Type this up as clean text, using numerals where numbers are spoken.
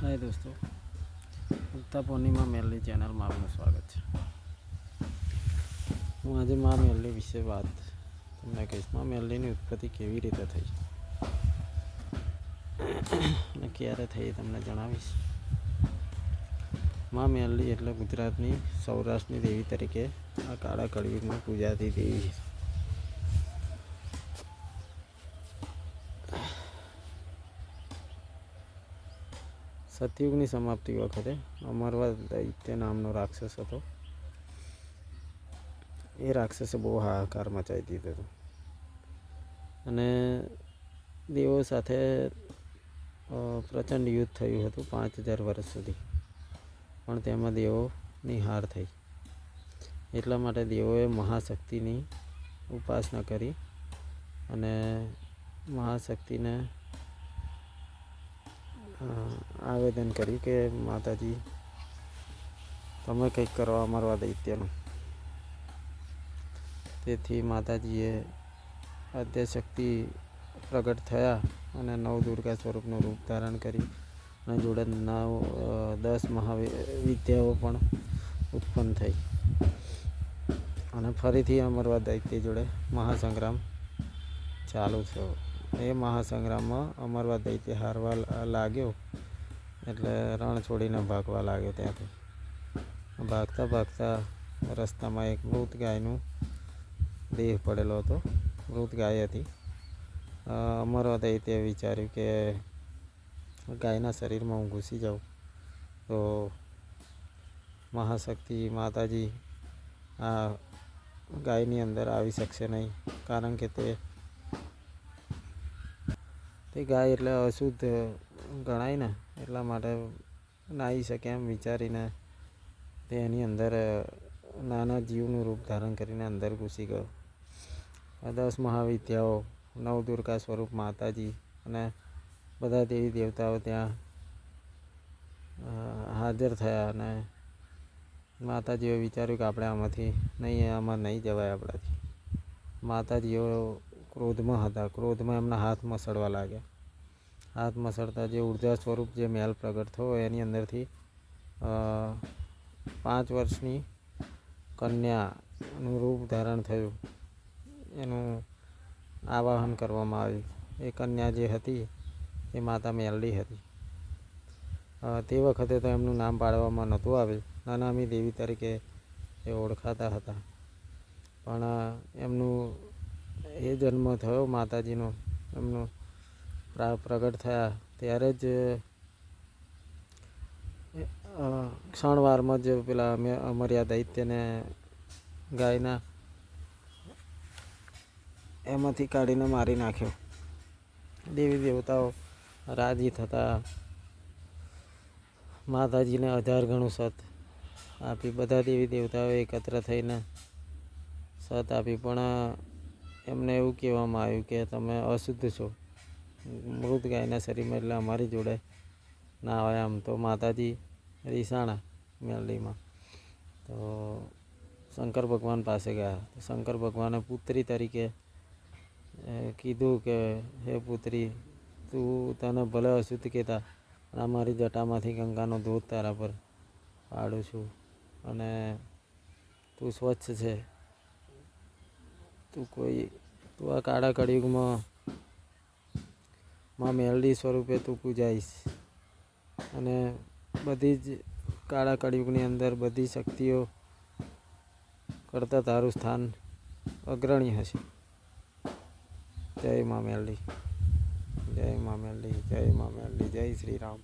હાય દોસ્તો, ઉગતા પૂર્ણિમા મેલડી ચેનલમાં આપનું સ્વાગત છે. હું આજે મા મેલડી વિશે વાત તમને કહીશ. મા મેલડીની ઉત્પત્તિ કેવી રીતે થઈ અને ક્યારે થઈ તમને જણાવીશ. મા મેલડી એટલે ગુજરાતની સૌરાષ્ટ્રની દેવી તરીકે આ કાળા કળિયુગમાં પૂજાતી દેવી છે. સતયુગની સમાપ્તિ વખતે અમરવા દૈત્ય નામનો રાક્ષસ હતો. એ રાક્ષસે બહુ હાહાકાર મચાવી દીધો હતો અને દેવો સાથે પ્રચંડ યુદ્ધ થયું હતું 5000 વર્ષ સુધી, પણ તેમાં દેવોની હાર થઈ. એટલા માટે દેવોએ મહાશક્તિની ઉપાસના કરી અને મહાશક્તિને આવેદન કર્યું કે માતાજી, તમે કંઈક કરો અમરવા દૈત્યનું. તેથી માતાજીએ આદ્યશક્તિ પ્રગટ થયા અને નવદુર્ગા સ્વરૂપનું રૂપ ધારણ કરી અને જોડે 10 મહાવિદ્યાઓ પણ ઉત્પન્ન થઈ અને ફરીથી અમરવા દૈત્ય જોડે મહાસંગ્રામ ચાલુ થયો. એ મહાસંગ્રામમાં અમરવા દૈત્ય હારવા લાગ્યો એટલે રણ છોડીને ભાગવા લાગ્યો. ત્યાંથી ભાગતા ભાગતા રસ્તામાં એક મૃત ગાયનું દેહ પડેલો હતો. મૃત ગાય હતી. અમરવા દૈત્યએ વિચાર્યું કે ગાયના શરીરમાં હું ઘૂસી જાઉં તો મહાશક્તિ માતાજી આ ગાયની અંદર આવી શકશે નહીં, કારણ કે તે ગાય એટલે અશુદ્ધ ગણાય ને, એટલા માટે નાહી શકે એમ વિચારીને તે એની અંદર નાના જીવનું રૂપ ધારણ કરીને અંદર ઘૂસી ગયો. 10 મહાવિદ્યાઓ, નવદુર્ગા સ્વરૂપ માતાજી અને બધા દેવી દેવતાઓ ત્યાં હાજર થયા અને માતાજીએ વિચાર્યું કે આપણે આમાં નહીં જવાય આપણાથી. માતાજીઓ ક્રોધમાં હતા. ક્રોધમાં એમના હાથ મસળવા લાગ્યા. હાથ મસળતા જે ઉર્જા સ્વરૂપ જે મેલ પ્રગટ થયો એની અંદરથી 5 વર્ષની કન્યાનું રૂપ ધારણ થયું. એનું આવાહન કરવામાં આવ્યું. એ કન્યા જે હતી એ માતા મેલડી હતી. તે વખતે તો એમનું નામ પાડવામાં નહોતું આવ્યું. નનામી દેવી તરીકે એ ઓળખાતા હતા. પણ એમનું એ જન્મ થયો માતાજીનો, એમનું પ્રગટ થયા ત્યારે જ ક્ષણવારમાં જ પેલા અમર્યા દૈત્યને ગાયના એમાંથી કાઢીને મારી નાખ્યો. દેવી દેવતાઓ રાજી થતા માતાજીને 1000 ગણું સત આપી. બધા દેવી દેવતાઓ એકત્ર થઈને સત આપી, પણ એમને એવું કહેવામાં આવ્યું કે તમે અશુદ્ધ છો, મૃત ગાયના શરીરમાં, એટલે અમારી જોડે ના આવે. આમ તો માતાજી રીસાણા મેલડીમાં, તો શંકર ભગવાન પાસે ગયા. શંકર ભગવાને પુત્રી તરીકે કીધું કે હે પુત્રી, તને ભલે અશુદ્ધ કહેતા, પણ અમારી જટામાંથી ગંગાનો ધોધ તારા પર પાડું છું અને તું સ્વચ્છ છે. તું આ કાળા કળિયુગમાં માં મેલડી સ્વરૂપે તું પૂજાઈશ અને બધી જ કાળા કળિયુગની અંદર બધી શક્તિઓ કરતાં તારું સ્થાન અગ્રણી હશે. જય મા મેલડી, જય મા મેલડી, જય મા મેલડી, જય શ્રી રામ.